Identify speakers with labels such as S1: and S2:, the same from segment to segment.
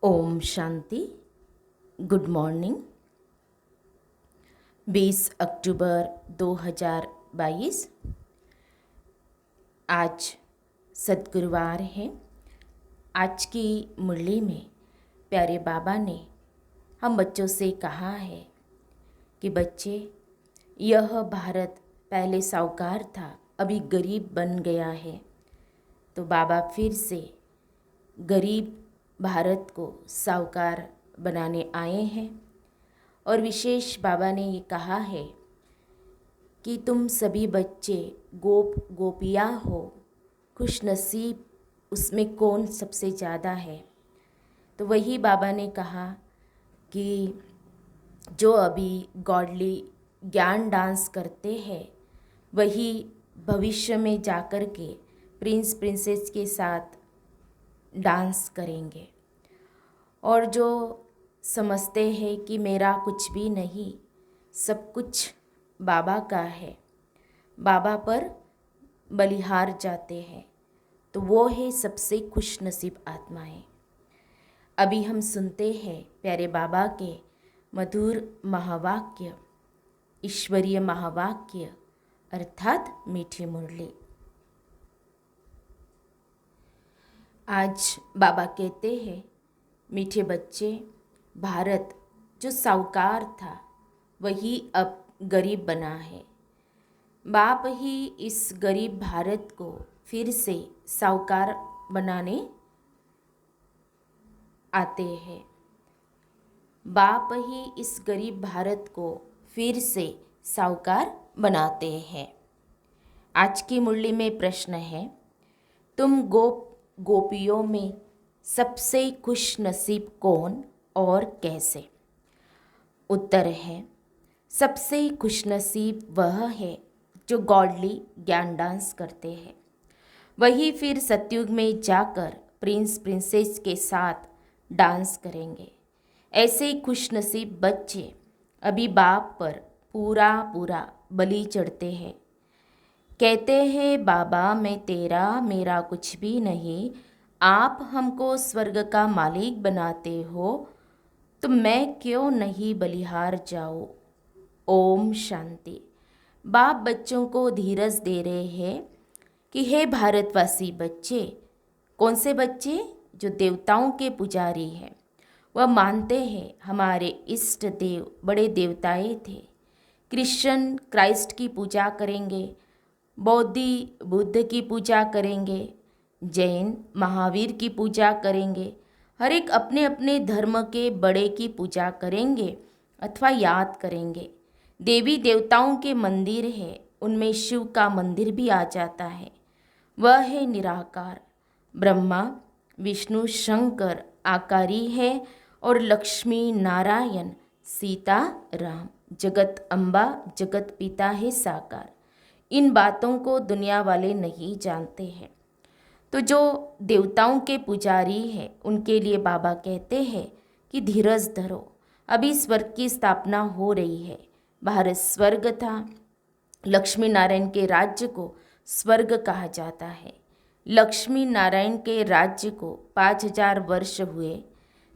S1: Om Shanti. Good morning. 20 अक्टूबर 2022 आज सद्गुरुवार है। आज की मुरली में प्यारे बाबा ने हम बच्चों से कहा है कि बच्चे, यह भारत पहले साहूकार था, अभी गरीब बन गया है। तो बाबा फिर से गरीब भारत को साहूकार बनाने आए हैं। और विशेष बाबा ने ये कहा है कि तुम सभी बच्चे गोप गोपियाँ हो, खुश नसीब उसमें कौन सबसे ज़्यादा है। तो वही बाबा ने कहा कि जो अभी गॉडली ज्ञान डांस करते हैं वही भविष्य में जाकर के प्रिंस प्रिंसेस के साथ डांस करेंगे। और जो समझते हैं कि मेरा कुछ भी नहीं, सब कुछ बाबा का है, बाबा पर बलिहार जाते हैं, तो वो है सबसे खुश नसीब आत्माएं। अभी हम सुनते हैं प्यारे बाबा के मधुर महावाक्य, ईश्वरीय महावाक्य अर्थात मीठी मुरली। आज बाबा कहते हैं, मीठे बच्चे, भारत जो साहूकार था वही अब गरीब बना है। बाप ही इस गरीब भारत को फिर से साहूकार बनाने आते हैं। बाप ही इस गरीब भारत को फिर से साहूकार बनाते हैं। आज की मुरली में प्रश्न है, तुम गोपियों में सबसे खुश नसीब कौन और कैसे। उत्तर है, सबसे खुश नसीब वह है जो गॉडली ज्ञान डांस करते हैं। वही फिर सतयुग में जाकर प्रिंस प्रिंसेस के साथ डांस करेंगे। ऐसे खुश नसीब बच्चे अभी बाप पर पूरा पूरा बलि चढ़ते हैं। कहते हैं, बाबा मैं तेरा, मेरा कुछ भी नहीं, आप हमको स्वर्ग का मालिक बनाते हो, तो मैं क्यों नहीं बलिहार जाऊँ। ओम शांति। बाप बच्चों को धीरज दे रहे हैं कि हे भारतवासी बच्चे। कौन से बच्चे? जो देवताओं के पुजारी हैं। वह मानते हैं हमारे इष्ट देव बड़े देवताएं थे। क्रिश्चियन क्राइस्ट की पूजा करेंगे, बौद्धि बुद्ध की पूजा करेंगे, जैन महावीर की पूजा करेंगे। हर एक अपने अपने धर्म के बड़े की पूजा करेंगे अथवा याद करेंगे। देवी देवताओं के मंदिर है, उनमें शिव का मंदिर भी आ जाता है। वह है निराकार, ब्रह्मा विष्णु शंकर आकारी है, और लक्ष्मी नारायण सीता राम जगत अम्बा जगत पिता है साकार। इन बातों को दुनिया वाले नहीं जानते हैं। तो जो देवताओं के पुजारी हैं उनके लिए बाबा कहते हैं कि धीरज धरो, अभी स्वर्ग की स्थापना हो रही है। भारत स्वर्ग था, लक्ष्मी नारायण के राज्य को स्वर्ग कहा जाता है। लक्ष्मी नारायण के राज्य को 5000 वर्ष हुए।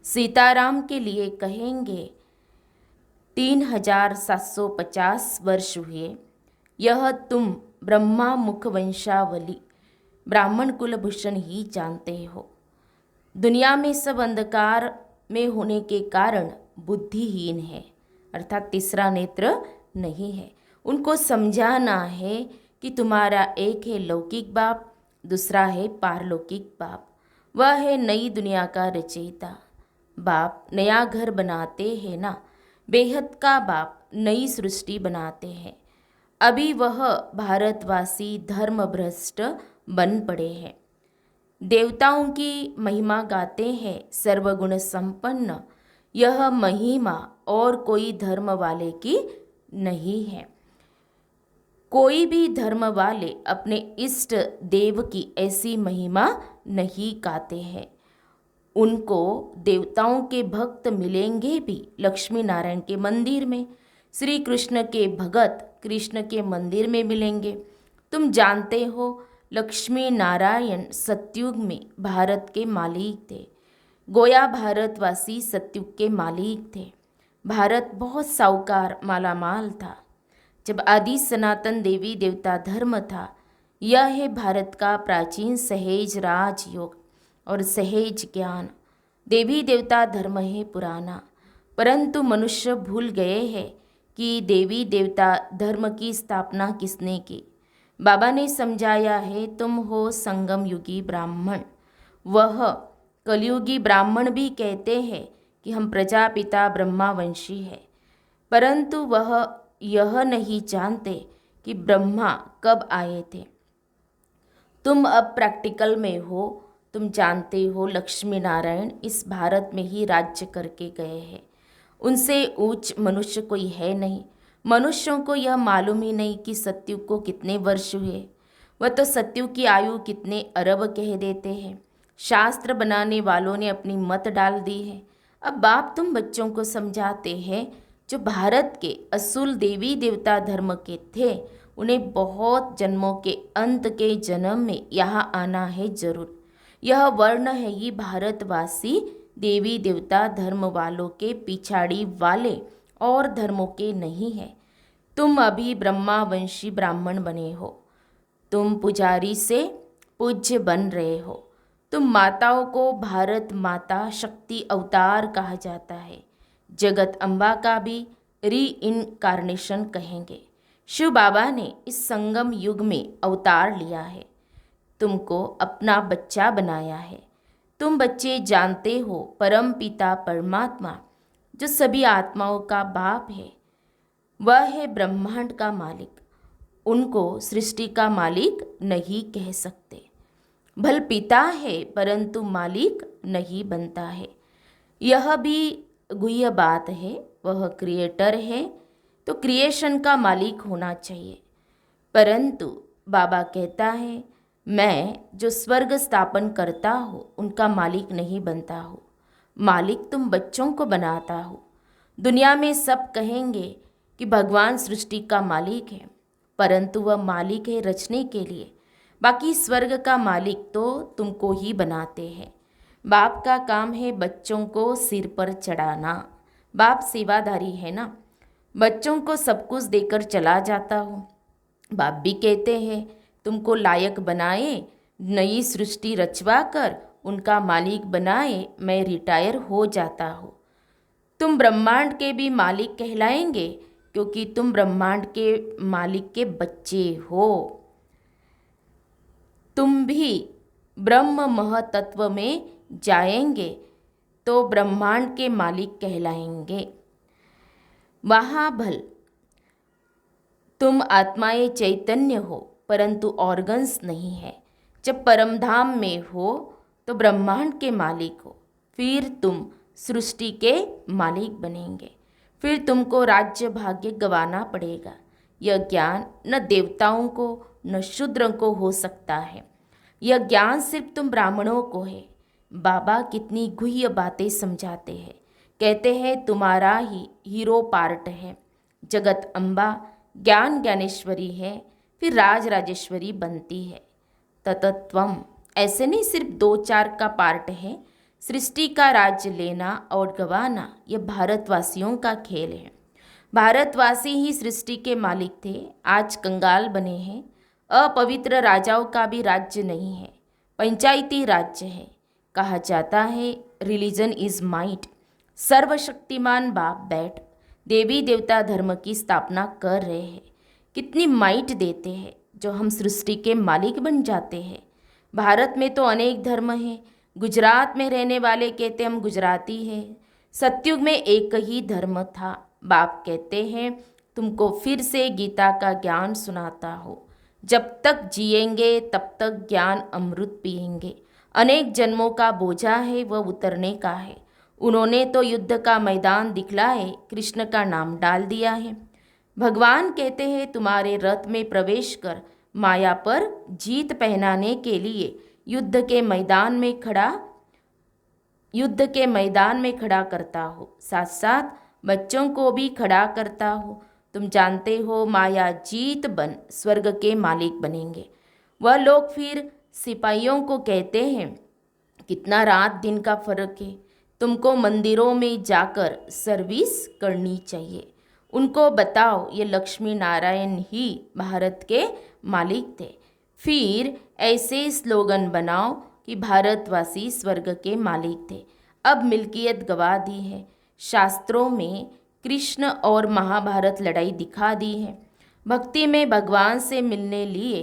S1: सीताराम के लिए कहेंगे 3750 वर्ष हुए। यह तुम ब्रह्मा मुख वंशावली ब्राह्मण कुलभूषण ही जानते हो। दुनिया में सब अंधकार में होने के कारण बुद्धिहीन है, अर्थात तीसरा नेत्र नहीं है। उनको समझाना है कि तुम्हारा एक है लौकिक बाप, दूसरा है पारलौकिक बाप। वह है नई दुनिया का रचयिता। बाप नया घर बनाते हैं ना, बेहद का बाप नई सृष्टि बनाते हैं। अभी वह भारतवासी धर्म भ्रष्ट बन पड़े हैं। देवताओं की महिमा गाते हैं सर्वगुण संपन्न। यह महिमा और कोई धर्म वाले की नहीं है। कोई भी धर्म वाले अपने इष्ट देव की ऐसी महिमा नहीं गाते हैं। उनको देवताओं के भक्त मिलेंगे भी लक्ष्मी नारायण के मंदिर में, श्री कृष्ण के भगत कृष्ण के मंदिर में मिलेंगे। तुम जानते हो लक्ष्मी नारायण सतयुग में भारत के मालिक थे। गोया भारतवासी सतयुग के मालिक थे। भारत बहुत साहूकार मालामाल था। जब आदि सनातन देवी देवता धर्म था, यह है भारत का प्राचीन सहेज राजयोग और सहेज ज्ञान। देवी देवता धर्म है पुराना, परंतु मनुष्य भूल गए हैं कि देवी देवता धर्म की स्थापना किसने की। बाबा ने समझाया है, तुम हो संगम युगी ब्राह्मण। वह कलयुगी ब्राह्मण भी कहते हैं कि हम प्रजापिता ब्रह्मावंशी है, परंतु वह यह नहीं जानते कि ब्रह्मा कब आए थे। तुम अब प्रैक्टिकल में हो, तुम जानते हो लक्ष्मी नारायण इस भारत में ही राज्य करके गए हैं। उनसे ऊंच मनुष्य कोई है नहीं। मनुष्यों को यह मालूम ही नहीं कि सतयुग को कितने वर्ष हुए। वह तो सतयुग की आयु कितने अरब कह देते हैं। शास्त्र बनाने वालों ने अपनी मत डाल दी है। अब बाप तुम बच्चों को समझाते हैं, जो भारत के असूल देवी देवता धर्म के थे, उन्हें बहुत जन्मों के अंत के जन्म में यहाँ आना है जरूर। यह वर्ण है ये भारतवासी देवी देवता धर्म वालों के पिछाड़ी वाले और धर्मों के नहीं है। तुम अभी ब्रह्मावंशी ब्राह्मण बने हो। तुम पुजारी से पूज्य बन रहे हो। तुम माताओं को भारत माता शक्ति अवतार कहा जाता है। जगत अम्बा का भी री इनकारनेशन कहेंगे। शिव बाबा ने इस संगम युग में अवतार लिया है, तुमको अपना बच्चा बनाया है। तुम बच्चे जानते हो परम पिता परमात्मा जो सभी आत्माओं का बाप है, वह है ब्रह्मांड का मालिक। उनको सृष्टि का मालिक नहीं कह सकते। भल पिता है परंतु मालिक नहीं बनता है। यह भी गुह्य बात है। वह क्रिएटर है तो क्रिएशन का मालिक होना चाहिए, परंतु बाबा कहता है मैं जो स्वर्ग स्थापन करता हूँ उनका मालिक नहीं बनता हूँ। मालिक तुम बच्चों को बनाता हो। दुनिया में सब कहेंगे कि भगवान सृष्टि का मालिक है, परंतु वह मालिक है रचने के लिए। बाकी स्वर्ग का मालिक तो तुमको ही बनाते हैं। बाप का काम है बच्चों को सिर पर चढ़ाना। बाप सेवाधारी है ना, बच्चों को सब कुछ देकर चला जाता हूँ। बाप भी कहते हैं तुमको लायक बनाए, नई सृष्टि रचवा कर उनका मालिक बनाए, मैं रिटायर हो जाता हूँ। तुम ब्रह्मांड के भी मालिक कहलाएंगे क्योंकि तुम ब्रह्मांड के मालिक के बच्चे हो। तुम भी ब्रह्म महतत्व में जाएंगे तो ब्रह्मांड के मालिक कहलाएंगे। वहाँ भल तुम आत्माएं चैतन्य हो परंतु ऑर्गन्स नहीं है। जब परमधाम में हो तो ब्रह्मांड के मालिक हो, फिर तुम सृष्टि के मालिक बनेंगे। फिर तुमको राज्य भाग्य गंवाना पड़ेगा। यह ज्ञान न देवताओं को न शूद्रों को हो सकता है। यह ज्ञान सिर्फ तुम ब्राह्मणों को है। बाबा कितनी गुह्य बातें समझाते हैं। कहते हैं तुम्हारा ही हीरो पार्ट है। जगत अम्बा ज्ञान ज्ञानेश्वरी है, फिर राज राजेश्वरी बनती है। ततत्वम ऐसे नहीं सिर्फ दो चार का पार्ट है। सृष्टि का राज्य लेना और गंवाना यह भारतवासियों का खेल है। भारतवासी ही सृष्टि के मालिक थे, आज कंगाल बने हैं। अपवित्र राजाओं का भी राज्य नहीं है, पंचायती राज्य है। कहा जाता है रिलीजन इज माइट। सर्वशक्तिमान बाप बैठ देवी देवता धर्म की स्थापना कर रहे हैं। कितनी माइट देते हैं जो हम सृष्टि के मालिक बन जाते हैं। भारत में तो अनेक धर्म हैं। गुजरात में रहने वाले कहते हम गुजराती हैं। सतयुग में एक ही धर्म था। बाप कहते हैं तुमको फिर से गीता का ज्ञान सुनाता हो। जब तक जिएंगे तब तक ज्ञान अमृत पिएंगे। अनेक जन्मों का बोझा है वह उतरने का है। उन्होंने तो युद्ध का मैदान दिखलाए कृष्ण का नाम डाल दिया है। भगवान कहते हैं तुम्हारे रथ में प्रवेश कर माया पर जीत पहनाने के लिए युद्ध के मैदान में खड़ा करता हो, साथ साथ बच्चों को भी खड़ा करता हो। तुम जानते हो माया जीत बन स्वर्ग के मालिक बनेंगे। वह लोग फिर सिपाहियों को कहते हैं कितना रात दिन का फर्क है। तुमको मंदिरों में जाकर सर्विस करनी चाहिए। उनको बताओ ये लक्ष्मी नारायण ही भारत के मालिक थे। फिर ऐसे स्लोगन बनाओ कि भारतवासी स्वर्ग के मालिक थे। अब मिल्कियत गवा दी है। शास्त्रों में कृष्ण और महाभारत लड़ाई दिखा दी है। भक्ति में भगवान से मिलने लिए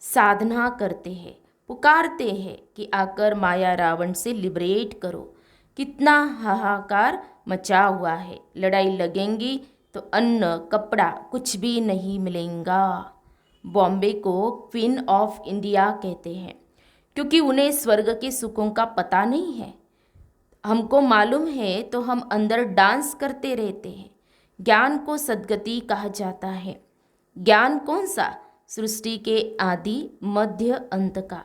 S1: साधना करते हैं, पुकारते हैं कि आकर माया रावण से लिबरेट करो। कितना हाहाकार मचा हुआ है। लड़ाई लगेंगी तो अन्न कपड़ा कुछ भी नहीं मिलेगा। बॉम्बे को क्वीन ऑफ इंडिया कहते हैं क्योंकि उन्हें स्वर्ग के सुखों का पता नहीं है। हमको मालूम है तो हम अंदर डांस करते रहते हैं। ज्ञान को सद्गति कहा जाता है। ज्ञान कौन सा? सृष्टि के आदि मध्य अंत का।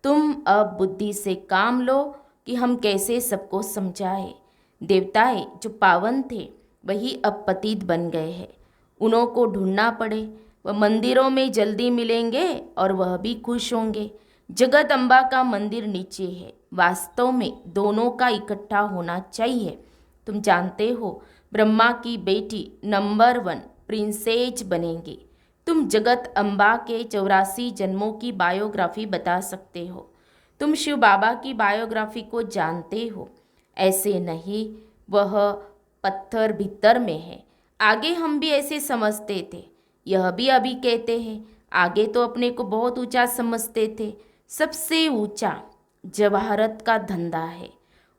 S1: तुम अब बुद्धि से काम लो कि हम कैसे सबको समझाए। देवताएं जो पावन थे वही अब पतित बन गए हैं। उन्हों को ढूंढना पड़े। वह मंदिरों में जल्दी मिलेंगे और वह भी खुश होंगे। जगत अम्बा का मंदिर नीचे है। वास्तव में दोनों का इकट्ठा होना चाहिए। तुम जानते हो ब्रह्मा की बेटी नंबर 1 प्रिंसेस बनेंगी। तुम जगत अम्बा के 84 जन्मों की बायोग्राफी बता सकते हो। तुम शिव बाबा की बायोग्राफी को जानते हो। ऐसे नहीं, वह पत्थर भीतर में है। आगे हम भी ऐसे समझते थे। यह भी अभी कहते हैं। आगे तो अपने को बहुत ऊंचा समझते थे। सबसे ऊंचा जवाहरत का धंधा है।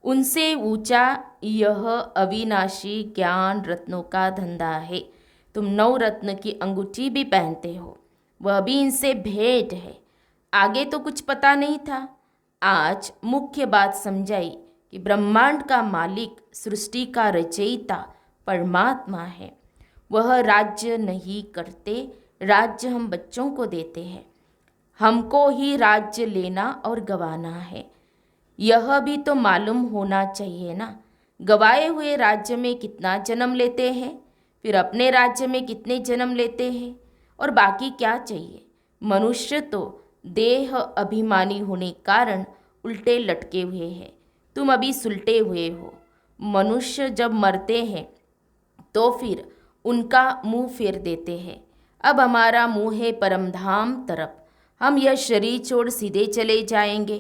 S1: उनसे ऊंचा यह अविनाशी ज्ञान रत्नों का धंधा है। तुम 9 रत्न की अंगूठी भी पहनते हो, वह भी इनसे भेंट है। आगे तो कुछ पता नहीं था। आज मुख्य बात समझाई कि ब्रह्मांड का मालिक, सृष्टि का रचयिता परमात्मा है। वह राज्य नहीं करते। राज्य हम बच्चों को देते हैं। हमको ही राज्य लेना और गंवाना है। यह भी तो मालूम होना चाहिए ना। गवाए हुए राज्य में कितना जन्म लेते हैं, फिर अपने राज्य में कितने जन्म लेते हैं, और बाकी क्या चाहिए। मनुष्य तो देह अभिमानी होने कारण उल्टे लटके हुए हैं। तुम अभी सुलटे हुए हो। मनुष्य जब मरते हैं तो फिर उनका मुंह फेर देते हैं। अब हमारा मुंह है परमधाम तरफ। हम यह शरीर छोड़ सीधे चले जाएंगे।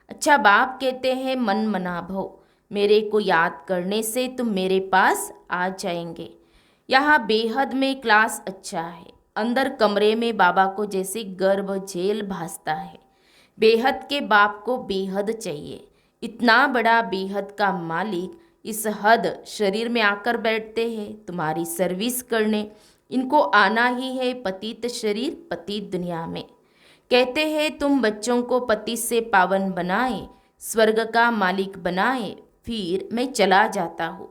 S1: अच्छा, बाप कहते हैं मन मना भव, मेरे को याद करने से तुम मेरे पास आ जाएंगे। यहाँ बेहद में क्लास अच्छा है। अंदर कमरे में बाबा को जैसे गर्भ जेल भासता है। बेहद के बाप को बेहद चाहिए। इतना बड़ा बेहद का मालिक इस हद शरीर में आकर बैठते हैं तुम्हारी सर्विस करने। इनको आना ही है पतित शरीर पतित दुनिया में। कहते हैं तुम बच्चों को पति से पावन बनाए, स्वर्ग का मालिक बनाए, फिर मैं चला जाता हूँ।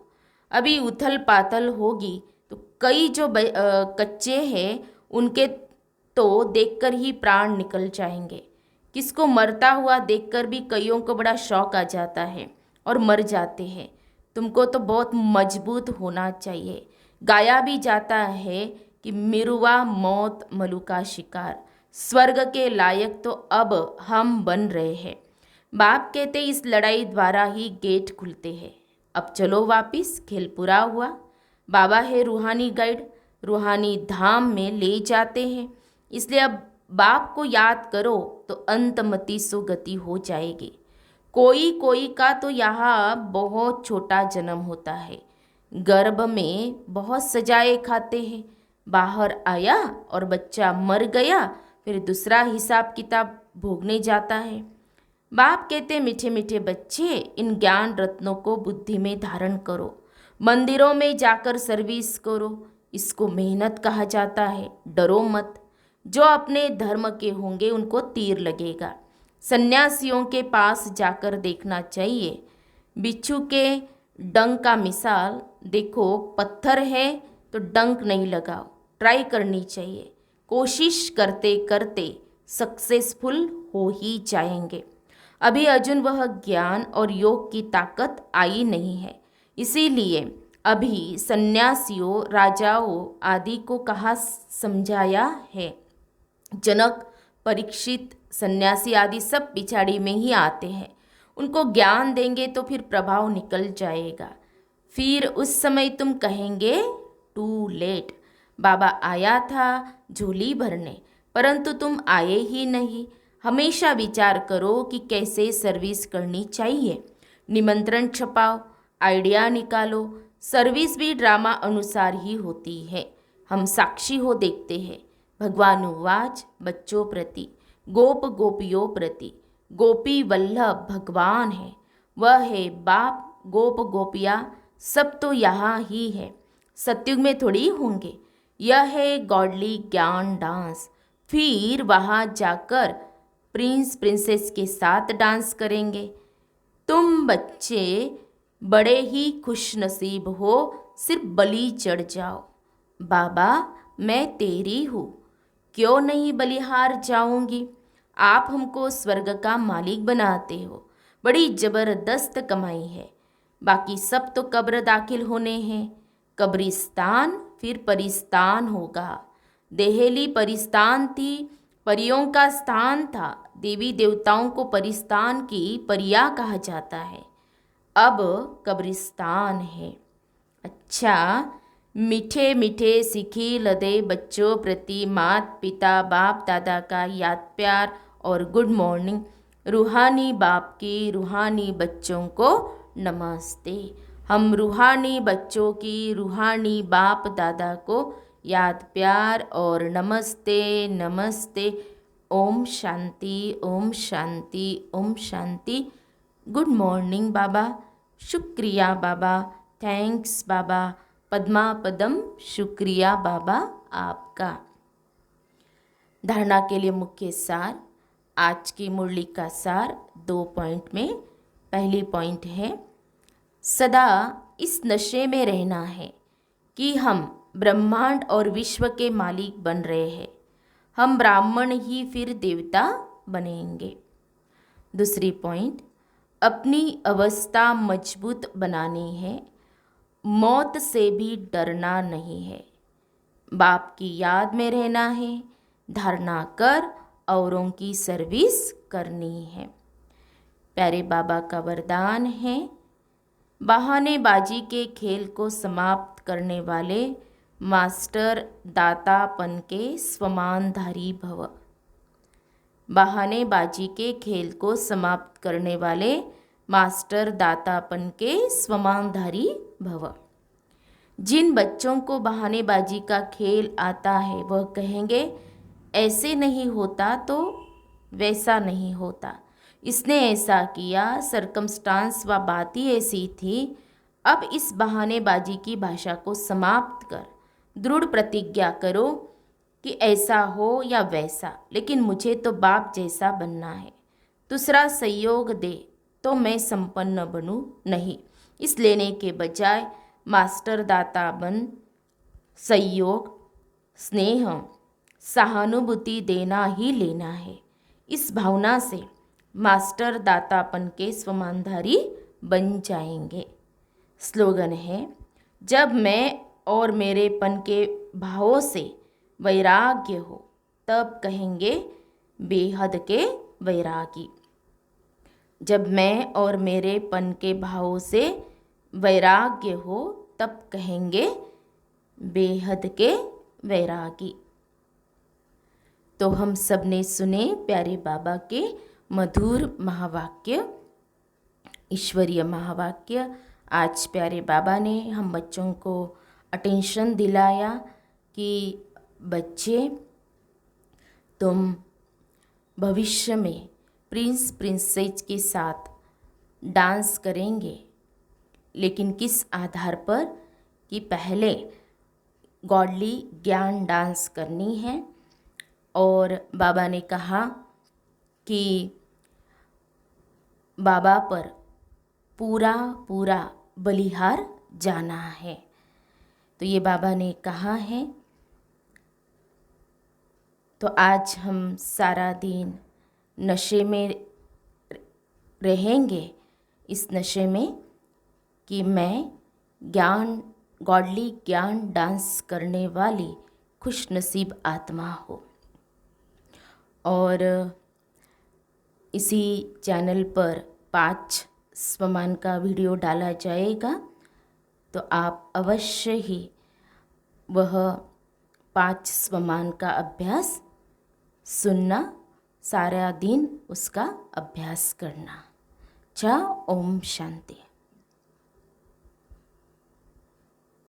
S1: अभी उथल पाथल होगी तो कई जो कच्चे हैं उनके तो देखकर ही प्राण निकल जाएंगे। किसको मरता हुआ देखकर भी कईयों को बड़ा शौक आ जाता है और मर जाते हैं। तुमको तो बहुत मजबूत होना चाहिए। गाया भी जाता है कि मिरुआ मौत मलु का शिकार। स्वर्ग के लायक तो अब हम बन रहे हैं। बाप कहते इस लड़ाई द्वारा ही गेट खुलते हैं। अब चलो वापिस, खेल पूरा हुआ। बाबा है रूहानी गाइड, रूहानी धाम में ले जाते हैं। इसलिए अब बाप को याद करो तो अंतमति सुगति हो जाएगी। कोई कोई का तो यहाँ बहुत छोटा जन्म होता है। गर्भ में बहुत सजाए खाते हैं। बाहर आया और बच्चा मर गया, फिर दूसरा हिसाब किताब भोगने जाता है। बाप कहते मीठे मीठे बच्चे, इन ज्ञान रत्नों को बुद्धि में धारण करो। मंदिरों में जाकर सर्विस करो। इसको मेहनत कहा जाता है। डरो मत। जो अपने धर्म के होंगे उनको तीर लगेगा। सन्यासियों के पास जाकर देखना चाहिए। बिच्छू के डंक का मिसाल देखो। पत्थर है तो डंक नहीं लगाओ, ट्राई करनी चाहिए। कोशिश करते करते सक्सेसफुल हो ही जाएंगे। अभी अर्जुन वह ज्ञान और योग की ताकत आई नहीं है। इसीलिए अभी सन्यासियों, राजाओं आदि को कहा समझाया है। जनक, परीक्षित, सन्यासी आदि सब पिछाड़ी में ही आते हैं। उनको ज्ञान देंगे तो फिर प्रभाव निकल जाएगा। फिर उस समय तुम कहेंगे टू लेट, बाबा आया था झोली भरने, परंतु तुम आए ही नहीं। हमेशा विचार करो कि कैसे सर्विस करनी चाहिए। निमंत्रण छपाओ, आइडिया निकालो। सर्विस भी ड्रामा अनुसार ही होती है। हम साक्षी हो देखते हैं। भगवान उवाच बच्चों प्रति, गोप गोपियों प्रति, गोपी वल्लभ भगवान है। वह है बाप, गोप गोपियाँ सब तो यहाँ ही है, सत्युग में थोड़ी होंगे। यह है गॉडली ज्ञान डांस। फिर वहाँ जाकर प्रिंस प्रिंसेस के साथ डांस करेंगे। तुम बच्चे बड़े ही खुश नसीब हो, सिर्फ बलि चढ़ जाओ। बाबा मैं तेरी हूँ, क्यों नहीं बलिहार जाऊंगी। आप हमको स्वर्ग का मालिक बनाते हो, बड़ी जबरदस्त कमाई है। बाकी सब तो कब्र दाखिल होने हैं। कब्रिस्तान फिर परिस्तान होगा। देहली परिस्तान थी, परियों का स्थान था। देवी देवताओं को परिस्तान की परिया कहा जाता है। अब कब्रिस्तान है। अच्छा, मीठे मीठे सीखी लदे बच्चों प्रति मात पिता बाप दादा का याद प्यार और गुड मॉर्निंग। रूहानी बाप की रूहानी बच्चों को नमस्ते। हम रूहानी बच्चों की रूहानी बाप दादा को याद प्यार और नमस्ते नमस्ते। ओम शांति ओम शांति ओम शांति। गुड मॉर्निंग बाबा, शुक्रिया बाबा, थैंक्स बाबा, पद्मा पदम, शुक्रिया बाबा आपका। धारणा के लिए मुख्य सार, आज की मुरली का सार 2 पॉइंट में। पहली पॉइंट है, सदा इस नशे में रहना है कि हम ब्रह्मांड और विश्व के मालिक बन रहे हैं। हम ब्राह्मण ही फिर देवता बनेंगे। दूसरी पॉइंट, अपनी अवस्था मजबूत बनानी है, मौत से भी डरना नहीं है। बाप की याद में रहना है, धारणा कर औरों की सर्विस करनी है। प्यारे बाबा का वरदान है, बहानेबाजी के खेल को समाप्त करने वाले मास्टर दातापन के स्वमानधारी भव। बहानेबाजी के खेल को समाप्त करने वाले मास्टर दातापन के स्वमानधारी भव। जिन बच्चों को बहानेबाजी का खेल आता है वह कहेंगे ऐसे नहीं होता तो वैसा नहीं होता, इसने ऐसा किया, सरकमस्टांस व बात ही ऐसी थी। अब इस बहानेबाजी की भाषा को समाप्त कर दृढ़ प्रतिज्ञा करो कि ऐसा हो या वैसा, लेकिन मुझे तो बाप जैसा बनना है। दूसरा सहयोग दे तो मैं संपन्न बनूं नहीं, इस लेने के बजाय मास्टर दाता बन सहयोग स्नेह सहानुभूति देना ही लेना है। इस भावना से मास्टर दातापन के स्वमानधारी बन जाएंगे। स्लोगन है, जब मैं और मेरेपन के भावों से वैराग्य हो तब कहेंगे बेहद के वैरागी। जब मैं और मेरेपन के भावों से वैराग्य हो तब कहेंगे बेहद के वैरागी। तो हम सब ने सुने प्यारे बाबा के मधुर महावाक्य, ईश्वरीय महावाक्य। आज प्यारे बाबा ने हम बच्चों को अटेंशन दिलाया कि बच्चे तुम भविष्य में प्रिंस प्रिंसेस के साथ डांस करेंगे, लेकिन किस आधार पर कि पहले गॉडली ज्ञान डांस करनी है। और बाबा ने कहा कि बाबा पर पूरा पूरा बलिहार जाना है। तो ये बाबा ने कहा है। तो आज हम सारा दिन नशे में रहेंगे, इस नशे में कि मैं ज्ञान गॉडली ज्ञान डांस करने वाली खुश नसीब आत्मा हो। और इसी चैनल पर 5 स्वमान का वीडियो डाला जाएगा, तो आप अवश्य ही वह 5 स्वमान का अभ्यास सुनना, सारा दिन उसका अभ्यास करना। जय ओम शांति।